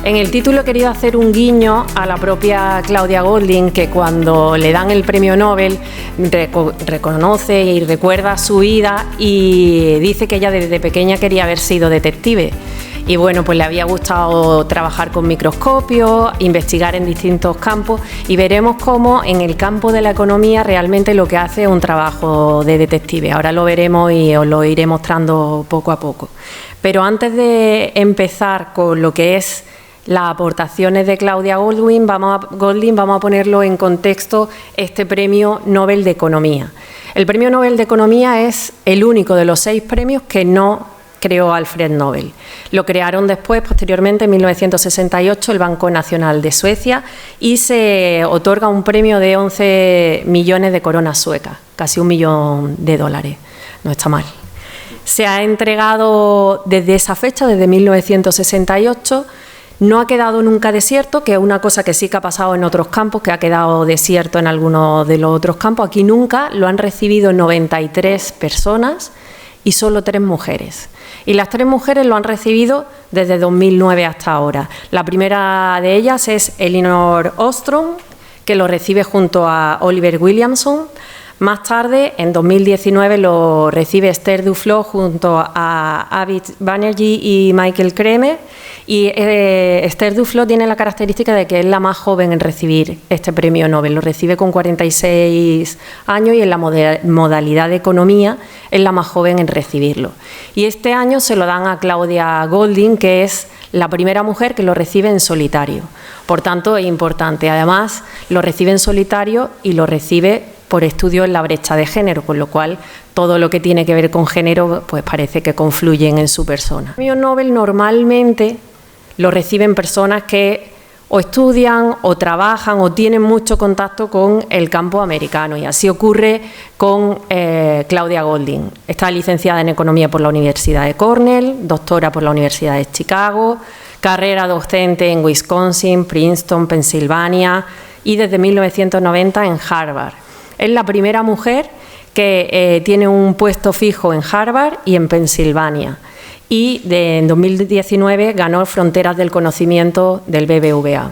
En el título he querido hacer un guiño a la propia Claudia Goldin, que cuando le dan el premio Nobel reconoce y recuerda su vida y dice que ella desde pequeña quería haber sido detective. Y bueno, pues le había gustado trabajar con microscopios, investigar en distintos campos, y veremos cómo en el campo de la economía realmente lo que hace es un trabajo de detective. Ahora lo veremos y os lo iré mostrando poco a poco. Pero antes de empezar con lo que es las aportaciones de Claudia Goldin, vamos a ponerlo en contexto este premio Nobel de Economía. El premio Nobel de Economía es el único de los 6 premios que no creó Alfred Nobel. Lo crearon después, posteriormente, en 1968, el Banco Nacional de Suecia, y se otorga un premio de 11 millones de coronas suecas, casi $1 millón. No está mal. Se ha entregado desde esa fecha, desde 1968, no ha quedado nunca desierto, que es una cosa que sí que ha pasado en otros campos, que ha quedado desierto en algunos de los otros campos. Aquí nunca lo han recibido 93 personas y solo 3 mujeres. Y las 3 mujeres lo han recibido desde 2009 hasta ahora. La primera de ellas es Elinor Ostrom, que lo recibe junto a Oliver Williamson. Más tarde, en 2019, lo recibe Esther Duflo junto a Abid Banerjee y Michael Kremer. Y Esther Duflo tiene la característica de que es la más joven en recibir este premio Nobel. Lo recibe con 46 años y en la modalidad de economía es la más joven en recibirlo. Y este año se lo dan a Claudia Goldin, que es la primera mujer que lo recibe en solitario. Por tanto, es importante. Además, lo recibe en solitario y lo recibe por estudio en la brecha de género, con lo cual todo lo que tiene que ver con género pues parece que confluyen en su persona. El premio Nobel normalmente lo reciben personas que o estudian o trabajan o tienen mucho contacto con el campo americano, y así ocurre con Claudia Goldin. Está licenciada en Economía por la Universidad de Cornell, doctora por la Universidad de Chicago, carrera docente en Wisconsin, Princeton, Pensilvania y desde 1990 en Harvard. Es la primera mujer que tiene un puesto fijo en Harvard y en Pensilvania. Y en 2019 ganó Fronteras del Conocimiento del BBVA.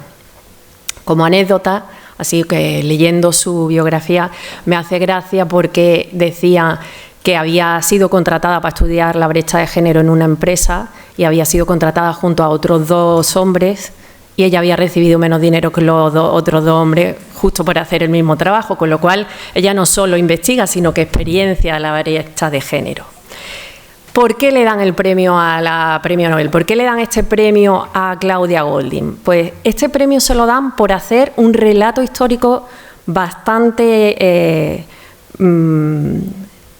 Como anécdota, así que leyendo su biografía, me hace gracia porque decía que había sido contratada para estudiar la brecha de género en una empresa y había sido contratada junto a otros 2 hombres, y ella había recibido menos dinero que los otros 2 hombres justo por hacer el mismo trabajo, con lo cual ella no solo investiga, sino que experiencia la brecha de género. ¿Por qué le dan el premio a la premio Nobel? ¿Por qué le dan este premio a Claudia Goldin? Pues este premio se lo dan por hacer un relato histórico bastante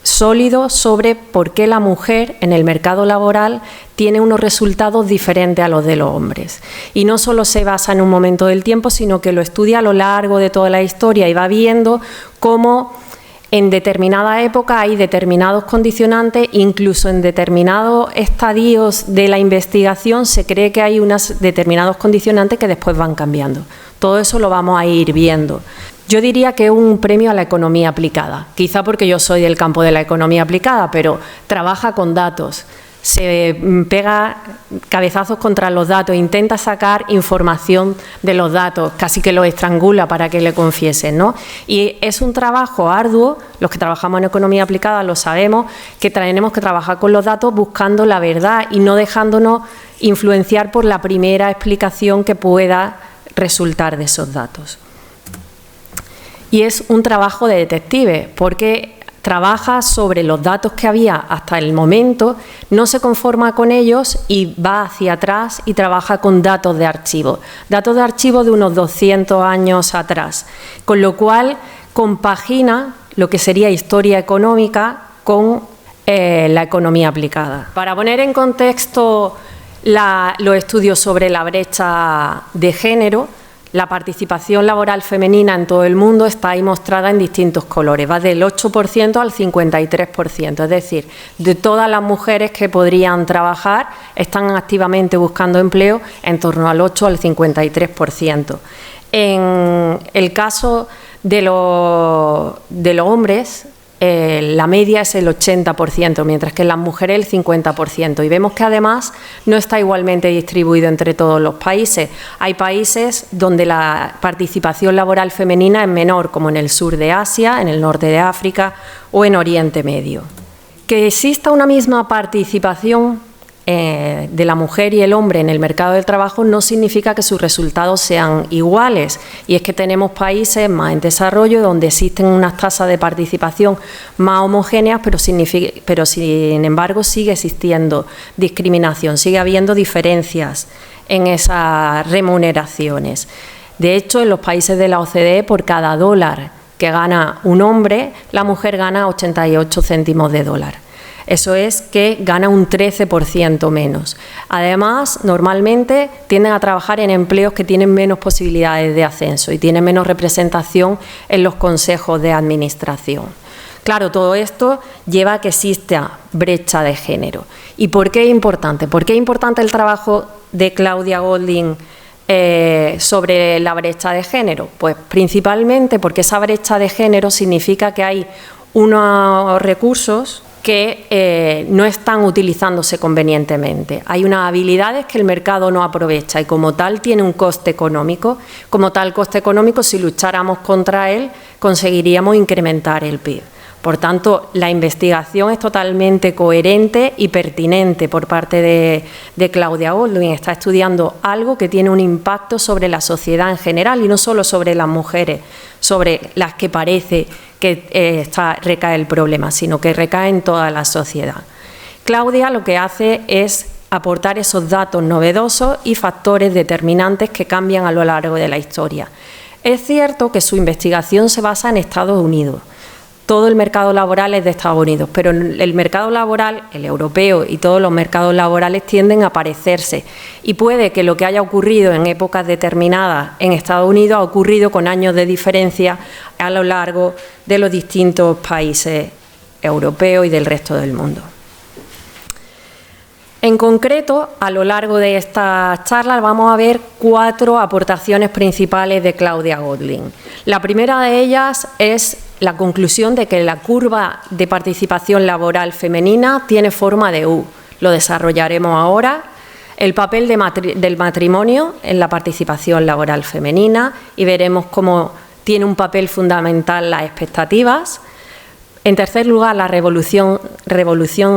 sólido sobre por qué la mujer en el mercado laboral tiene unos resultados diferentes a los de los hombres. Y no solo se basa en un momento del tiempo, sino que lo estudia a lo largo de toda la historia y va viendo cómo en determinada época hay determinados condicionantes, incluso en determinados estadios de la investigación se cree que hay unos determinados condicionantes que después van cambiando. Todo eso lo vamos a ir viendo. Yo diría que es un premio a la economía aplicada, quizá porque yo soy del campo de la economía aplicada, pero trabaja con datos, se pega cabezazos contra los datos, intenta sacar información de los datos, casi que los estrangula para que le confiesen, ¿no? Y es un trabajo arduo, los que trabajamos en economía aplicada lo sabemos, que tenemos que trabajar con los datos buscando la verdad y no dejándonos influenciar por la primera explicación que pueda resultar de esos datos. Y es un trabajo de detective, porque trabaja sobre los datos que había hasta el momento, no se conforma con ellos y va hacia atrás y trabaja con datos de archivo de unos 200 años atrás, con lo cual compagina lo que sería historia económica con la economía aplicada. Para poner en contexto los estudios sobre la brecha de género, la participación laboral femenina en todo el mundo está ahí mostrada en distintos colores, va del 8% al 53%, es decir, de todas las mujeres que podrían trabajar están activamente buscando empleo en torno al 8 al 53%. En el caso de los hombres, la media es el 80%, mientras que en las mujeres el 50%. Y vemos que además no está igualmente distribuido entre todos los países. Hay países donde la participación laboral femenina es menor, como en el sur de Asia, en el norte de África o en Oriente Medio. Que exista una misma participación de la mujer y el hombre en el mercado del trabajo no significa que sus resultados sean iguales, y es que tenemos países más en desarrollo donde existen unas tasas de participación más homogéneas, pero sin embargo sigue existiendo discriminación, sigue habiendo diferencias en esas remuneraciones. De hecho, en los países de la OCDE, por cada dólar que gana un hombre, la mujer gana 88 céntimos de dólar. Eso es que gana un 13% menos. Además, normalmente tienden a trabajar en empleos que tienen menos posibilidades de ascenso y tienen menos representación en los consejos de administración. Claro, todo esto lleva a que exista brecha de género. ¿Y por qué es importante? ¿Por qué es importante el trabajo de Claudia Goldin sobre la brecha de género? Pues principalmente porque esa brecha de género significa que hay unos recursos que no están utilizándose convenientemente. Hay unas habilidades que el mercado no aprovecha y como tal tiene un coste económico. Como tal coste económico, si lucháramos contra él, conseguiríamos incrementar el PIB. Por tanto, la investigación es totalmente coherente y pertinente por parte de Claudia Goldin. Está estudiando algo que tiene un impacto sobre la sociedad en general y no solo sobre las mujeres, sobre las que parece que recae el problema, sino que recae en toda la sociedad. Claudia lo que hace es aportar esos datos novedosos y factores determinantes que cambian a lo largo de la historia. Es cierto que su investigación se basa en Estados Unidos. Todo el mercado laboral es de Estados Unidos, pero el mercado laboral, el europeo y todos los mercados laborales tienden a parecerse, y puede que lo que haya ocurrido en épocas determinadas en Estados Unidos ha ocurrido con años de diferencia a lo largo de los distintos países europeos y del resto del mundo. En concreto, a lo largo de esta charla vamos a ver 4 aportaciones principales de Claudia Goldin. La primera de ellas es la conclusión de que la curva de participación laboral femenina tiene forma de U. Lo desarrollaremos ahora. El papel del matrimonio en la participación laboral femenina, y veremos cómo tiene un papel fundamental las expectativas. En tercer lugar, la revolución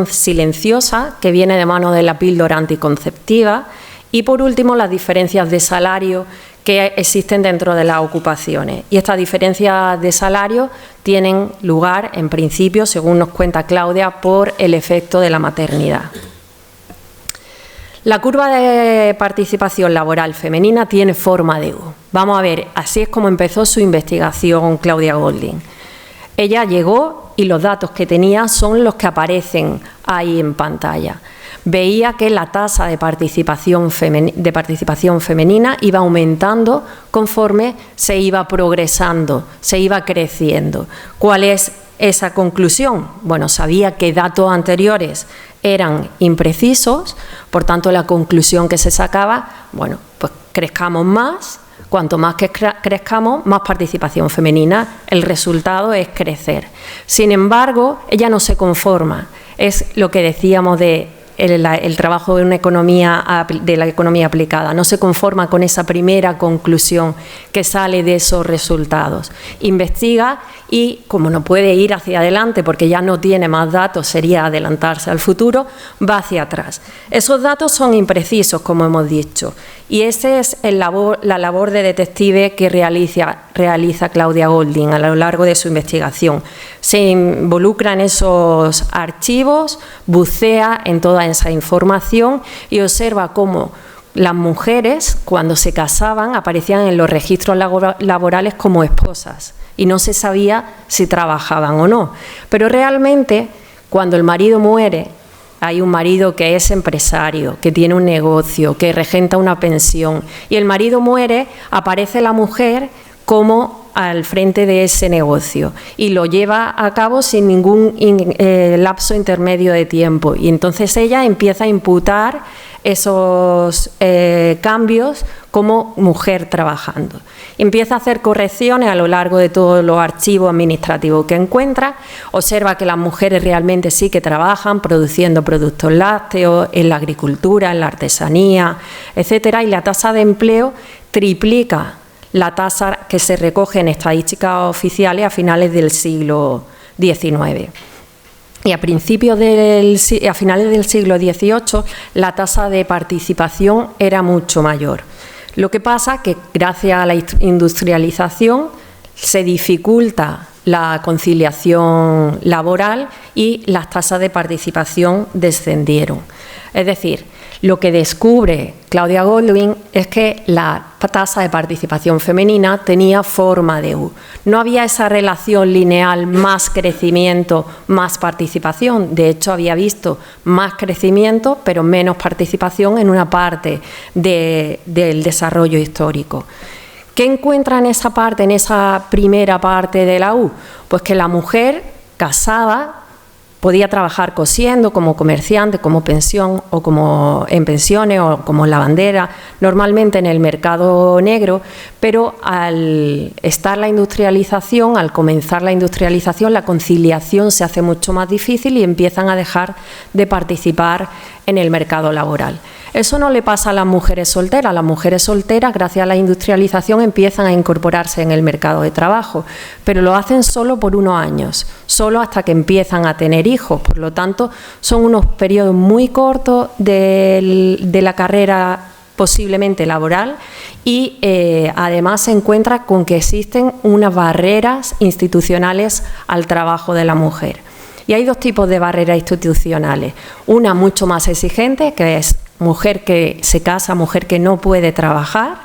silenciosa, que viene de mano de la píldora anticonceptiva. Y por último, las diferencias de salario que existen dentro de las ocupaciones. Y estas diferencias de salario tienen lugar, en principio, según nos cuenta Claudia, por el efecto de la maternidad. La curva de participación laboral femenina tiene forma de U. Vamos a ver, así es como empezó su investigación Claudia Goldin. Ella llegó y los datos que tenía son los que aparecen ahí en pantalla. Veía que la tasa de participación femenina iba aumentando conforme se iba progresando, se iba creciendo. ¿Cuál es esa conclusión? Bueno, sabía que datos anteriores eran imprecisos, por tanto la conclusión que se sacaba, bueno, pues crezcamos más. Cuanto más que crezcamos, más participación femenina, el resultado es crecer. Sin embargo, ella no se conforma. Es lo que decíamos de el trabajo de la economía aplicada. No se conforma con esa primera conclusión que sale de esos resultados. Investiga y, como no puede ir hacia adelante porque ya no tiene más datos, sería adelantarse al futuro, va hacia atrás. Esos datos son imprecisos, como hemos dicho, y esa es la labor de detective que realiza Claudia Goldin a lo largo de su investigación. Se involucra en esos archivos, bucea en toda esa información y observa cómo las mujeres, cuando se casaban, aparecían en los registros laborales como esposas y no se sabía si trabajaban o no. Pero realmente, cuando el marido muere, hay un marido que es empresario, que tiene un negocio, que regenta una pensión, y el marido muere, aparece la mujer como al frente de ese negocio y lo lleva a cabo sin ningún lapso intermedio de tiempo. Y entonces ella empieza a imputar esos cambios como mujer trabajando. Empieza a hacer correcciones a lo largo de todos los archivos administrativos que encuentra, observa que las mujeres realmente sí que trabajan produciendo productos lácteos, en la agricultura, en la artesanía, etcétera, y la tasa de empleo triplica la tasa que se recoge en estadísticas oficiales a finales del siglo XIX. Y a finales del siglo XVIII la tasa de participación era mucho mayor. Lo que pasa que gracias a la industrialización se dificulta la conciliación laboral y las tasas de participación descendieron. Es decir, lo que descubre Claudia Goldwyn es que la tasa de participación femenina tenía forma de U. No había esa relación lineal más crecimiento, más participación. De hecho, había visto más crecimiento, pero menos participación en una parte del desarrollo histórico. ¿Qué encuentra en esa parte, en esa primera parte de la U? Pues que la mujer casada podía trabajar cosiendo como comerciante, como pensión o como en pensiones o como lavandera, normalmente en el mercado negro, pero al estar la industrialización, al comenzar la industrialización, la conciliación se hace mucho más difícil y empiezan a dejar de participar en el mercado laboral. Eso no le pasa a las mujeres solteras. Las mujeres solteras, gracias a la industrialización, empiezan a incorporarse en el mercado de trabajo, pero lo hacen solo por unos años, solo hasta que empiezan a tener hijos. Por lo tanto, son unos periodos muy cortos de la carrera posiblemente laboral y además se encuentra con que existen unas barreras institucionales al trabajo de la mujer. Y hay dos tipos de barreras institucionales. Una mucho más exigente, que es mujer que se casa, mujer que no puede trabajar,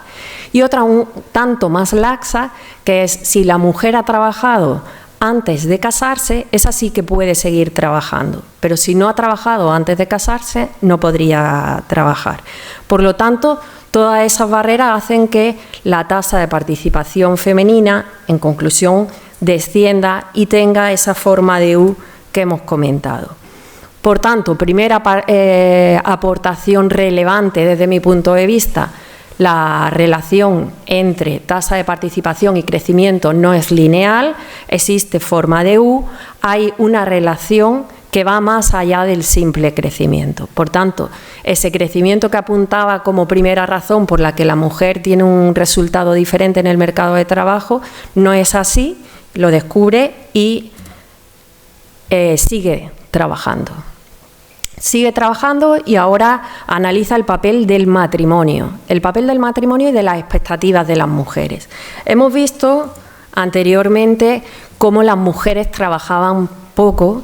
y otra un tanto más laxa, que es si la mujer ha trabajado antes de casarse, esa sí que puede seguir trabajando, pero si no ha trabajado antes de casarse, no podría trabajar. Por lo tanto, todas esas barreras hacen que la tasa de participación femenina, en conclusión, descienda y tenga esa forma de U que hemos comentado. Por tanto, primera aportación relevante desde mi punto de vista, la relación entre tasa de participación y crecimiento no es lineal, existe forma de U, hay una relación que va más allá del simple crecimiento. Por tanto, ese crecimiento que apuntaba como primera razón por la que la mujer tiene un resultado diferente en el mercado de trabajo, no es así, lo descubre y sigue trabajando. Sigue trabajando y ahora analiza el papel del matrimonio y de las expectativas de las mujeres. Hemos visto anteriormente cómo las mujeres trabajaban poco,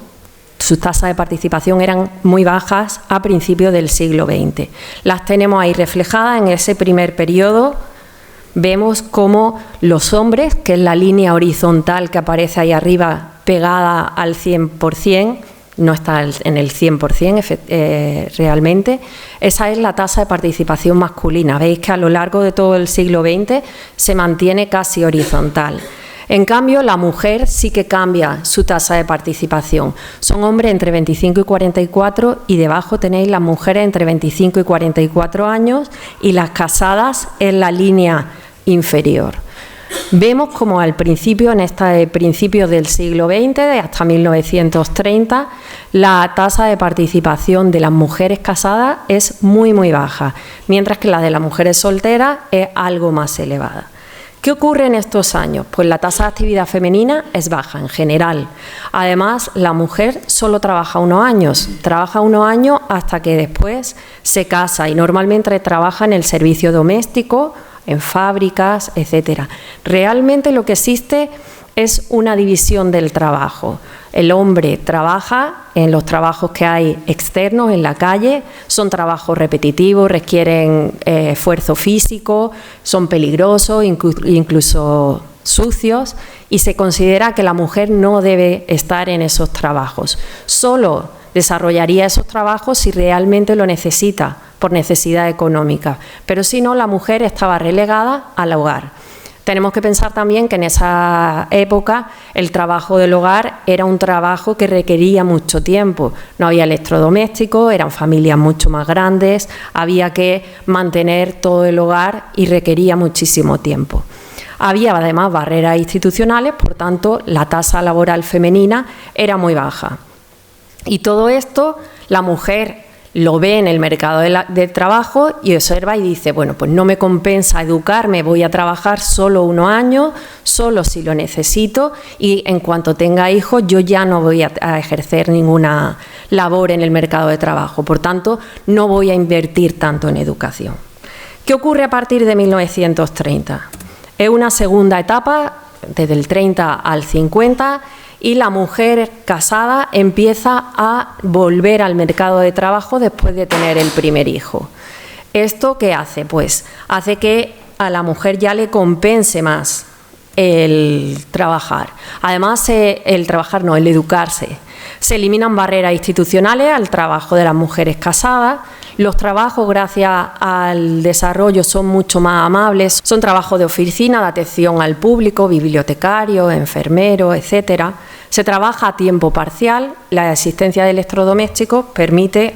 sus tasas de participación eran muy bajas a principios del siglo XX. Las tenemos ahí reflejadas en ese primer periodo. Vemos cómo los hombres, que es la línea horizontal que aparece ahí arriba pegada al 100%, no está en el 100% realmente, esa es la tasa de participación masculina. Veis que a lo largo de todo el siglo XX se mantiene casi horizontal. En cambio, la mujer sí que cambia su tasa de participación. Son hombres entre 25 y 44 y debajo tenéis las mujeres entre 25 y 44 años y las casadas en la línea inferior. Vemos como al principio, en este principio del siglo XX, hasta 1930, la tasa de participación de las mujeres casadas es muy, muy baja, mientras que la de las mujeres solteras es algo más elevada. ¿Qué ocurre en estos años? Pues la tasa de actividad femenina es baja en general. Además, la mujer solo trabaja unos años hasta que después se casa y normalmente trabaja en el servicio doméstico, en fábricas, etcétera. Realmente lo que existe es una división del trabajo. El hombre trabaja en los trabajos que hay externos, en la calle, son trabajos repetitivos, requieren esfuerzo físico, son peligrosos, incluso sucios, y se considera que la mujer no debe estar en esos trabajos. Solo desarrollaría esos trabajos si realmente lo necesita, por necesidad económica, pero si no, la mujer estaba relegada al hogar. Tenemos que pensar también que en esa época el trabajo del hogar era un trabajo que requería mucho tiempo. No había electrodomésticos, eran familias mucho más grandes, había que mantener todo el hogar y requería muchísimo tiempo. Había además barreras institucionales, por tanto la tasa laboral femenina era muy baja. Y todo esto la mujer lo ve en el mercado de trabajo y observa y dice, bueno, pues no me compensa educarme, voy a trabajar solo unos años, solo si lo necesito, y en cuanto tenga hijos yo ya no voy a ejercer ninguna labor en el mercado de trabajo, por tanto no voy a invertir tanto en educación. ¿Qué ocurre a partir de 1930? Es una segunda etapa, desde el 30 al 50, y la mujer casada empieza a volver al mercado de trabajo después de tener el primer hijo. ¿Esto qué hace? Pues hace que a la mujer ya le compense más el trabajar. Además, el educarse. Se eliminan barreras institucionales al trabajo de las mujeres casadas. Los trabajos, gracias al desarrollo, son mucho más amables. Son trabajos de oficina, de atención al público, bibliotecarios, enfermeros, etcétera. Se trabaja a tiempo parcial. La existencia de electrodomésticos permite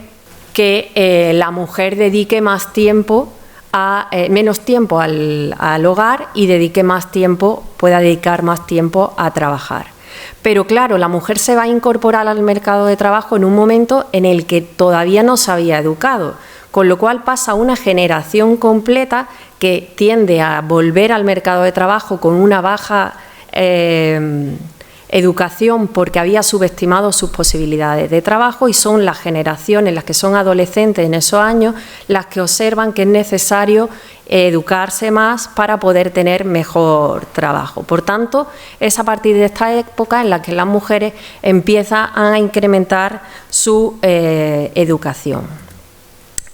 que la mujer dedique más tiempo menos tiempo al hogar y pueda dedicar más tiempo a trabajar. Pero claro, la mujer se va a incorporar al mercado de trabajo en un momento en el que todavía no se había educado, con lo cual pasa una generación completa que tiende a volver al mercado de trabajo con una baja educación porque había subestimado sus posibilidades de trabajo, y son las generaciones, las que son adolescentes en esos años, las que observan que es necesario educarse más para poder tener mejor trabajo. Por tanto, es a partir de esta época en la que las mujeres empiezan a incrementar su educación.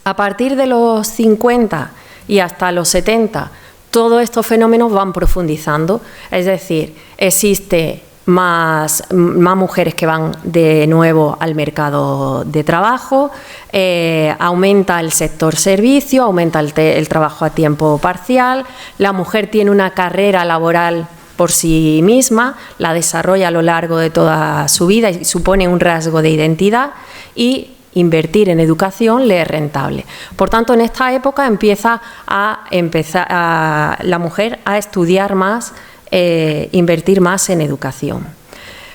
A partir de los 50 y hasta los 70, todos estos fenómenos van profundizando, es decir, existe más mujeres que van de nuevo al mercado de trabajo, aumenta el sector servicio, aumenta el trabajo a tiempo parcial, la mujer tiene una carrera laboral por sí misma, la desarrolla a lo largo de toda su vida y supone un rasgo de identidad, y invertir en educación le es rentable. Por tanto, en esta época empieza la mujer a estudiar más, invertir más en educación.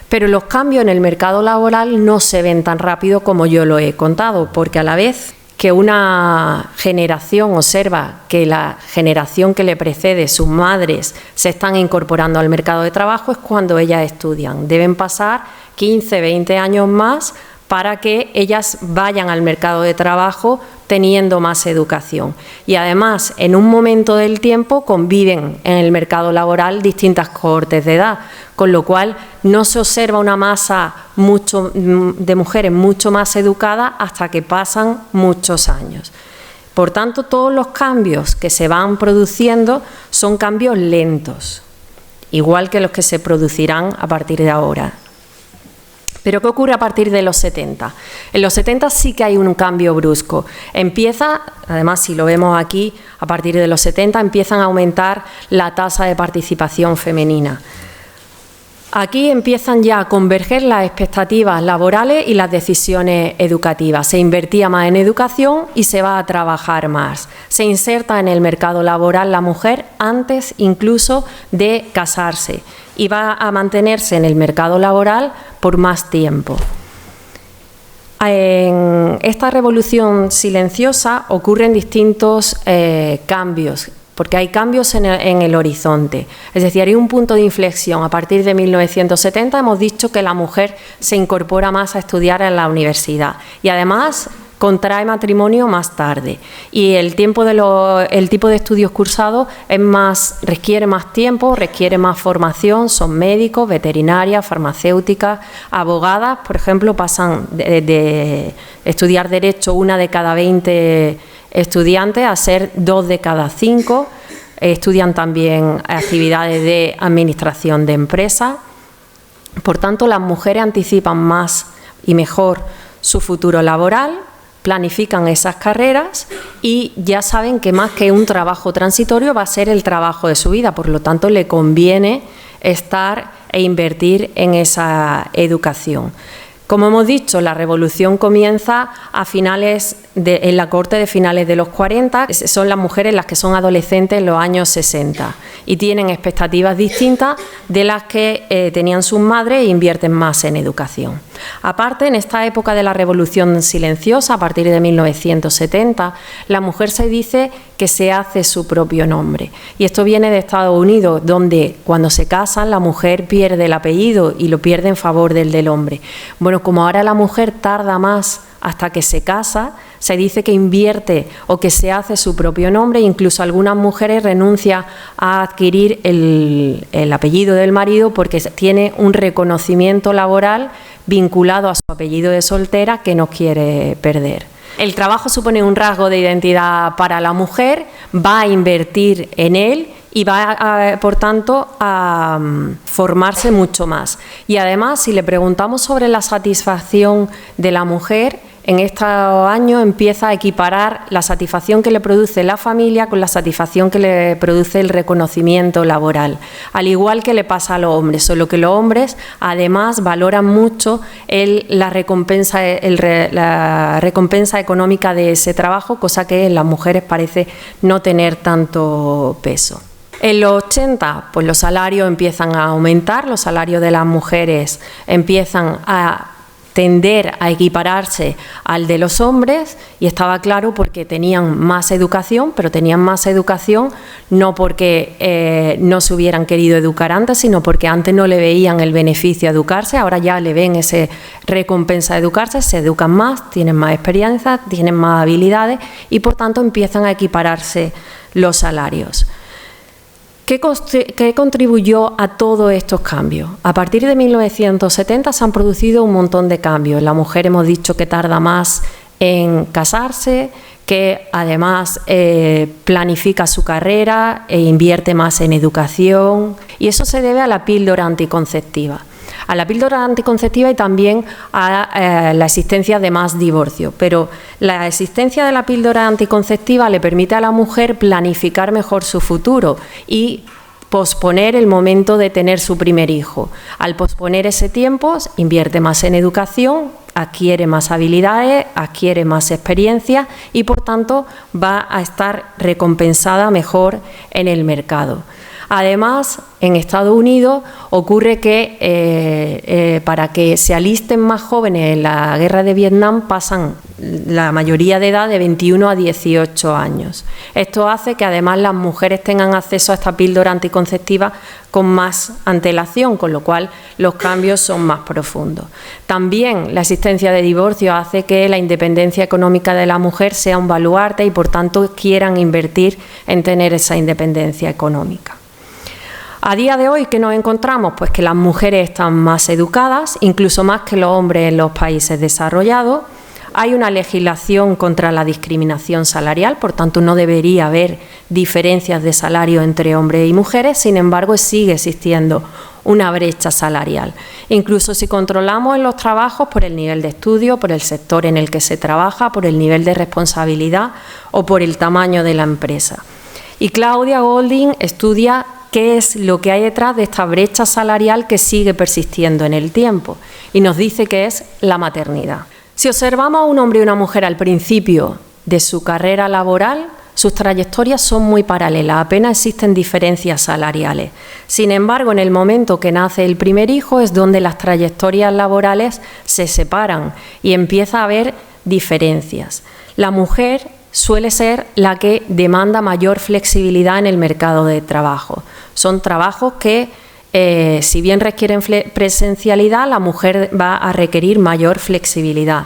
Pero los cambios en el mercado laboral no se ven tan rápido como yo lo he contado, porque a la vez que una generación observa que la generación que le precede, sus madres, se están incorporando al mercado de trabajo, es cuando ellas estudian. Deben pasar 15, 20 años más para que ellas vayan al mercado de trabajo teniendo más educación. Y además, en un momento del tiempo conviven en el mercado laboral distintas cohortes de edad, con lo cual no se observa una masa de mujeres mucho más educadas hasta que pasan muchos años. Por tanto, todos los cambios que se van produciendo son cambios lentos, igual que los que se producirán a partir de ahora. ¿Pero qué ocurre a partir de los 70? En los 70 sí que hay un cambio brusco. Empieza, además si lo vemos aquí, a partir de los 70 empiezan a aumentar la tasa de participación femenina. Aquí empiezan ya a converger las expectativas laborales y las decisiones educativas. Se invertía más en educación y se va a trabajar más. Se inserta en el mercado laboral la mujer antes incluso de casarse y va a mantenerse en el mercado laboral por más tiempo. En esta revolución silenciosa ocurren distintos cambios, porque hay cambios en el horizonte. Es decir, hay un punto de inflexión. A partir de 1970 hemos dicho que la mujer se incorpora más a estudiar en la universidad y además contrae matrimonio más tarde. Y el tipo de estudios cursados requiere más tiempo, requiere más formación. Son médicos, veterinarias, farmacéuticas, abogadas. Por ejemplo, pasan de estudiar Derecho 1 de cada 20 estudiantes a ser 2 de cada 5, estudian también actividades de administración de empresas. Por tanto, las mujeres anticipan más y mejor su futuro laboral, planifican esas carreras y ya saben que más que un trabajo transitorio va a ser el trabajo de su vida, por lo tanto le conviene estar e invertir en esa educación. Como hemos dicho, la revolución comienza en la corte de finales de los 40, son las mujeres las que son adolescentes en los años 60 y tienen expectativas distintas de las que tenían sus madres e invierten más en educación. Aparte, en esta época de la revolución silenciosa, a partir de 1970, la mujer se dice que se hace su propio nombre. Y esto viene de Estados Unidos, donde cuando se casan la mujer pierde el apellido y lo pierde en favor del hombre. Bueno, como ahora la mujer tarda más hasta que se casa, se dice que invierte o que se hace su propio nombre, incluso algunas mujeres renuncian a adquirir el apellido del marido porque tiene un reconocimiento laboral vinculado a su apellido de soltera que no quiere perder. El trabajo supone un rasgo de identidad para la mujer, va a invertir en él y va, por tanto, a formarse mucho más. Y además, si le preguntamos sobre la satisfacción de la mujer, en estos años empieza a equiparar la satisfacción que le produce la familia con la satisfacción que le produce el reconocimiento laboral, al igual que le pasa a los hombres, solo que los hombres además valoran mucho la recompensa económica de ese trabajo, cosa que en las mujeres parece no tener tanto peso. En los 80, pues los salarios empiezan a aumentar, los salarios de las mujeres empiezan a tender a equipararse al de los hombres y estaba claro porque tenían más educación, pero tenían más educación no porque no se hubieran querido educar antes, sino porque antes no le veían el beneficio a educarse, ahora ya le ven ese recompensa a educarse, se educan más, tienen más experiencia, tienen más habilidades y por tanto empiezan a equipararse los salarios. ¿Qué contribuyó a todos estos cambios? A partir de 1970 se han producido un montón de cambios. La mujer hemos dicho que tarda más en casarse, que además planifica su carrera e invierte más en educación. Y eso se debe a la píldora anticonceptiva. A la píldora anticonceptiva y también a la existencia de más divorcios. Pero la existencia de la píldora anticonceptiva le permite a la mujer planificar mejor su futuro y posponer el momento de tener su primer hijo. Al posponer ese tiempo, invierte más en educación, adquiere más habilidades, adquiere más experiencia y, por tanto, va a estar recompensada mejor en el mercado. Además, en Estados Unidos ocurre que para que se alisten más jóvenes en la guerra de Vietnam pasan la mayoría de edad de 21 a 18 años. Esto hace que además las mujeres tengan acceso a esta píldora anticonceptiva con más antelación, con lo cual los cambios son más profundos. También la existencia de divorcio hace que la independencia económica de la mujer sea un baluarte y por tanto quieran invertir en tener esa independencia económica. A día de hoy, ¿qué nos encontramos? Pues que las mujeres están más educadas, incluso más que los hombres en los países desarrollados. Hay una legislación contra la discriminación salarial, por tanto no debería haber diferencias de salario entre hombres y mujeres, sin embargo sigue existiendo una brecha salarial. Incluso si controlamos en los trabajos por el nivel de estudio, por el sector en el que se trabaja, por el nivel de responsabilidad o por el tamaño de la empresa. Y Claudia Goldin estudia qué es lo que hay detrás de esta brecha salarial que sigue persistiendo en el tiempo y nos dice que es la maternidad. Si observamos a un hombre y una mujer al principio de su carrera laboral, sus trayectorias son muy paralelas, apenas existen diferencias salariales. Sin embargo, en el momento que nace el primer hijo es donde las trayectorias laborales se separan y empieza a haber diferencias. La mujer suele ser la que demanda mayor flexibilidad en el mercado de trabajo. Son trabajos que, si bien requieren presencialidad, la mujer va a requerir mayor flexibilidad.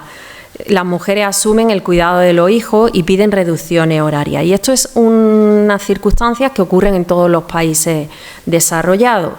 Las mujeres asumen el cuidado de los hijos y piden reducciones horarias. Y esto es unas circunstancias que ocurren en todos los países desarrollados.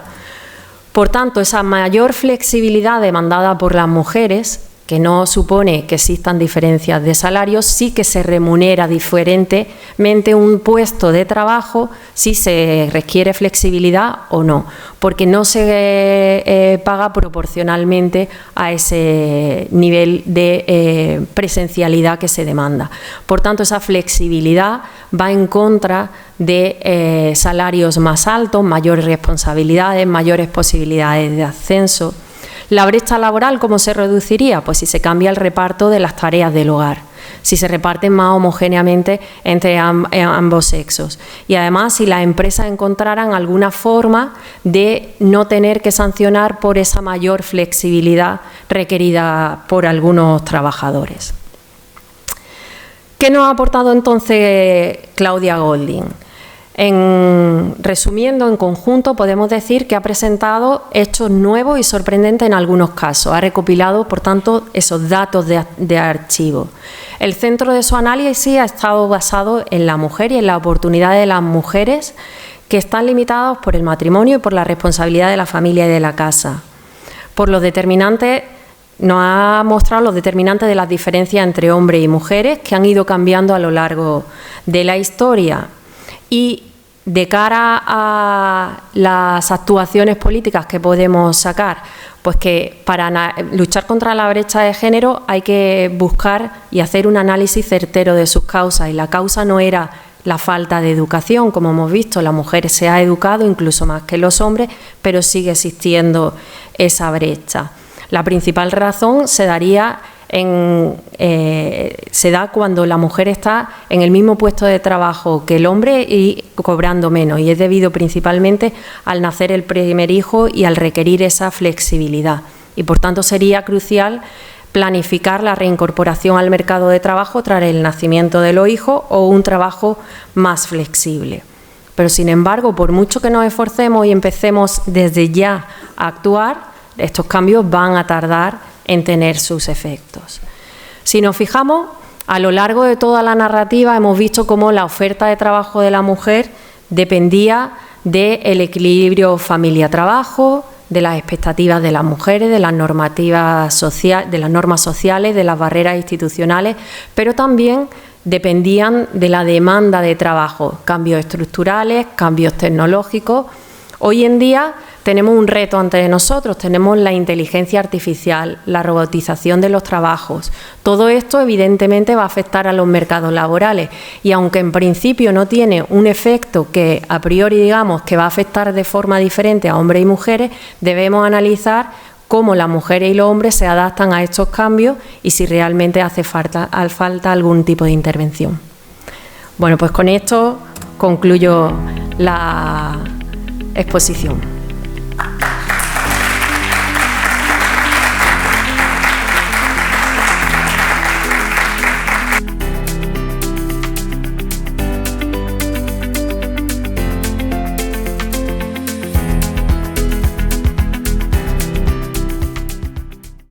Por tanto, esa mayor flexibilidad demandada por las mujeres que no supone que existan diferencias de salarios, sí que se remunera diferentemente un puesto de trabajo si se requiere flexibilidad o no, porque no se paga proporcionalmente a ese nivel de presencialidad que se demanda. Por tanto, esa flexibilidad va en contra de salarios más altos, mayores responsabilidades, mayores posibilidades de ascenso. La brecha laboral, ¿cómo se reduciría? Pues si se cambia el reparto de las tareas del hogar, si se reparten más homogéneamente entre ambos sexos. Y además, si las empresas encontraran alguna forma de no tener que sancionar por esa mayor flexibilidad requerida por algunos trabajadores. ¿Qué nos ha aportado entonces Claudia Goldin? Resumiendo, en conjunto podemos decir que ha presentado hechos nuevos y sorprendentes en algunos casos. Ha recopilado, por tanto, esos datos de archivo. El centro de su análisis ha estado basado en la mujer y en las oportunidades de las mujeres que están limitadas por el matrimonio y por la responsabilidad de la familia y de la casa. Por los determinantes, nos ha mostrado los determinantes de las diferencias entre hombres y mujeres que han ido cambiando a lo largo de la historia. Y de cara a las actuaciones políticas que podemos sacar, pues que para luchar contra la brecha de género hay que buscar y hacer un análisis certero de sus causas. Y la causa no era la falta de educación, como hemos visto, la mujer se ha educado incluso más que los hombres, pero sigue existiendo esa brecha. La principal razón se da cuando la mujer está en el mismo puesto de trabajo que el hombre y cobrando menos, y es debido principalmente al nacer el primer hijo y al requerir esa flexibilidad. Y por tanto sería crucial planificar la reincorporación al mercado de trabajo tras el nacimiento de los hijos o un trabajo más flexible. Pero sin embargo, por mucho que nos esforcemos y empecemos desde ya a actuar, estos cambios van a tardar en tener sus efectos. Si nos fijamos, a lo largo de toda la narrativa hemos visto cómo la oferta de trabajo de la mujer dependía del equilibrio familia-trabajo, de las expectativas de las mujeres, de las normativas sociales, de las normas sociales, de las barreras institucionales, pero también dependían de la demanda de trabajo, cambios estructurales, cambios tecnológicos. Hoy en día tenemos un reto ante nosotros, tenemos la inteligencia artificial, la robotización de los trabajos. Todo esto evidentemente va a afectar a los mercados laborales y aunque en principio no tiene un efecto que a priori digamos que va a afectar de forma diferente a hombres y mujeres, debemos analizar cómo las mujeres y los hombres se adaptan a estos cambios y si realmente hace falta algún tipo de intervención. Bueno, pues con esto concluyo la exposición.